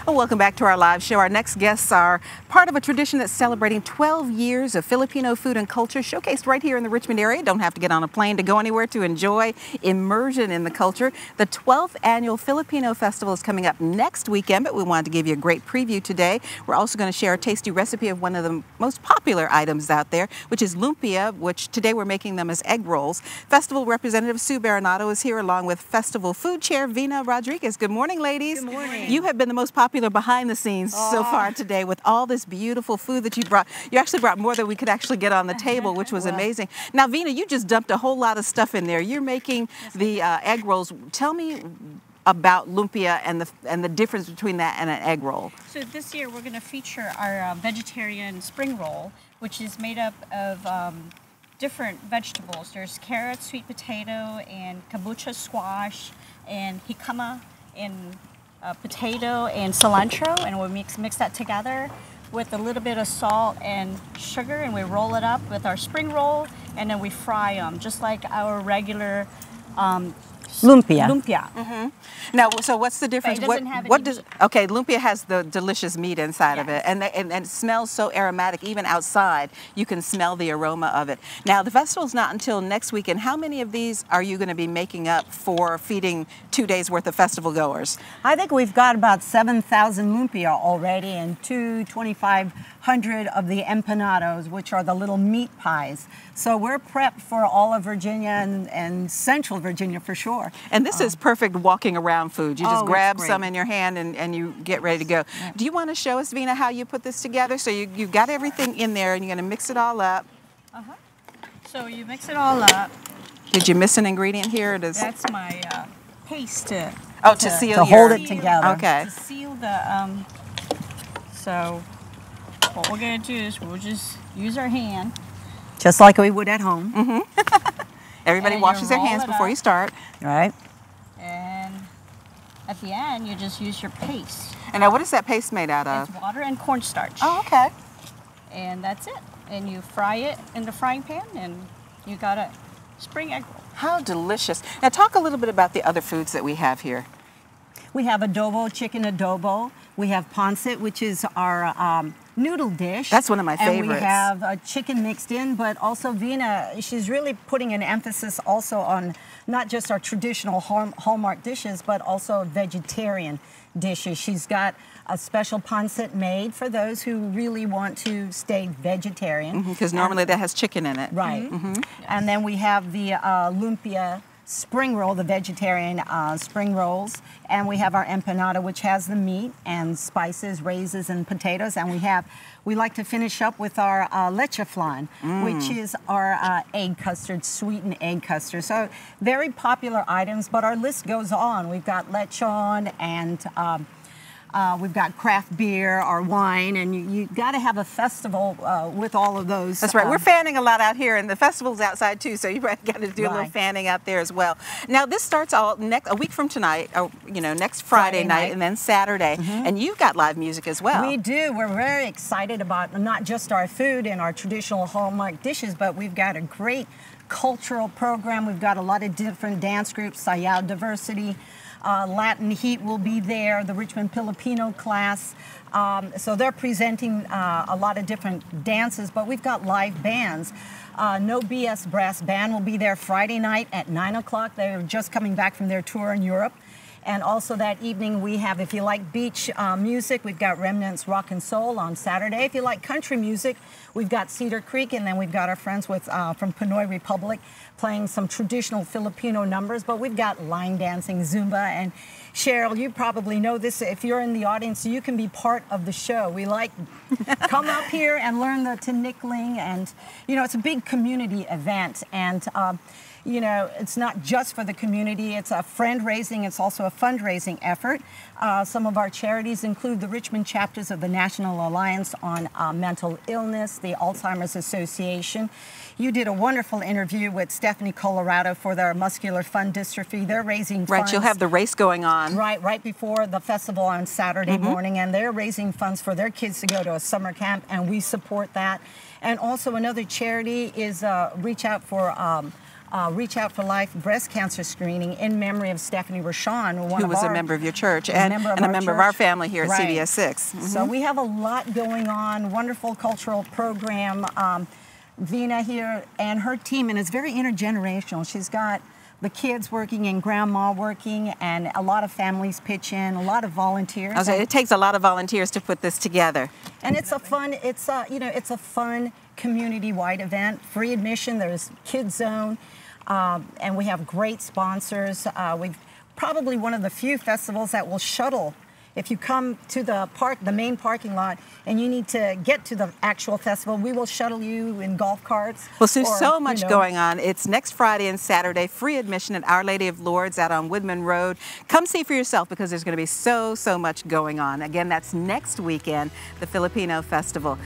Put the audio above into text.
Well, welcome back to our live show. Our next guests are part of a tradition that's celebrating 12 years of Filipino food and culture showcased right here in the Richmond area. Don't have to get on a plane to go anywhere to enjoy immersion in the culture. The 12th annual Filipino Festival is coming up next weekend, but we wanted to give you a great preview today. We're also going to share a tasty recipe of one of the most popular items out there, which is lumpia, which today we're making them as egg rolls. Festival representative Sue Baronato is here along with Festival Food Chair Vina Rodriguez. Good morning, ladies. Good morning. You have been the most popular behind the scenes so far today with all this beautiful food that you brought. You actually brought more than we could actually get on the table, which was amazing. Now, Vina, you just dumped a whole lot of stuff in there. You're making the egg rolls. Tell me about lumpia and the difference between that and an egg roll. So this year we're going to feature our vegetarian spring roll, which is made up of different vegetables. There's carrots, sweet potato, and kabocha squash, and jicama, and potato and cilantro, and we'll mix that together with a little bit of salt and sugar, and we roll it up with our spring roll, and then we fry them just like our regular lumpia. Mm-hmm. Now, so what's the difference? But it doesn't have any meat. Okay, lumpia has the delicious meat inside of it, and it smells so aromatic. Even outside, you can smell the aroma of it. Now, the festival's not until next weekend. How many of these are you going to be making up for feeding 2 days worth of festival goers? I think we've got about 7,000 lumpia already and 2,500 of the empanados, which are the little meat pies. So we're prepped for all of Virginia and Central Virginia for sure. And this is perfect walking around food. You just grab some in your hand and you get ready to go. Yeah. Do you want to show us, Vina, how you put this together? So you've got everything in there and you're going to mix it all up. So you mix it all up. Did you miss an ingredient here? That's my paste to seal to hold it together. Okay. To seal the so what we're going to do is we'll just use our hand. Just like we would at home. Mm-hmm. Everybody And washes their roll hands it before up. you start. Right. And at the end, you just use your paste. And now what is that paste made out of? It's water and cornstarch. Oh, okay. And that's it. And you fry it in the frying pan, and you got a spring egg roll. How delicious. Now talk a little bit about the other foods that we have here. We have adobo, chicken adobo. We have pancit, which is our noodle dish. That's one of my favorites. And we have chicken mixed in, but also Vina, she's really putting an emphasis also on not just our traditional hallmark dishes, but also vegetarian dishes. She's got a special pancit made for those who really want to stay vegetarian. Because normally that has chicken in it. Right. And then we have the lumpia spring roll, the vegetarian spring rolls, and we have our empanada, which has the meat and spices, raisins, and potatoes, and we like to finish up with our leche flan, which is our egg custard, sweetened egg custard. So very popular items, but our list goes on. We've got lechon and we've got craft beer or wine, and you got to have a festival with all of those. That's right. We're fanning a lot out here, and the festival's outside too, so you probably got to do a little fanning out there as well. Now, this starts a week from tonight, or next Friday night, and then Saturday, and you've got live music as well. We do. We're very excited about not just our food and our traditional hallmark dishes, but we've got a great cultural program. We've got a lot of different dance groups, Sayaw Diversity. Latin Heat will be there, the Richmond Filipino class. So they're presenting a lot of different dances, but we've got live bands. No BS Brass Band will be there Friday night at 9 o'clock. They're just coming back from their tour in Europe. And also that evening we have, if you like beach music, we've got Remnants Rock and Soul on Saturday. If you like country music, we've got Cedar Creek, and then we've got our friends from Pinoy Republic playing some traditional Filipino numbers, but we've got line dancing, Zumba, and Cheryl, you probably know this. If you're in the audience, you can be part of the show. We like come up here and learn the tinikling, and it's a big community event, and it's not just for the community. It's a friend-raising. It's also a fundraising effort. Some of our charities include the Richmond chapters of the National Alliance on Mental Illness, the Alzheimer's Association. You did a wonderful interview with Stephanie Colorado for their muscular fund dystrophy. They're raising funds. Right, you'll have the race going on. Right before the festival on Saturday morning, and they're raising funds for their kids to go to a summer camp, and we support that. And also another charity is Reach Out for Reach Out for Life breast cancer screening in memory of Stephanie Rashawn, who was a member of your church and a member of our family here at CBS 6. Mm-hmm. So we have a lot going on, wonderful cultural program. Vina here and her team, and it's very intergenerational. She's got the kids working and grandma working, and a lot of families pitch in, a lot of volunteers. Okay, it takes a lot of volunteers to put this together. And it's a fun, it's a fun community-wide event, free admission. There's Kids Zone, and we have great sponsors. We've probably one of the few festivals that will shuttle. If you come to the park, the main parking lot, and you need to get to the actual festival, we will shuttle you in golf carts. Well, so there's so much going on. It's next Friday and Saturday, free admission at Our Lady of Lourdes out on Woodman Road. Come see for yourself because there's going to be so much going on. Again, that's next weekend, the Filipino Festival.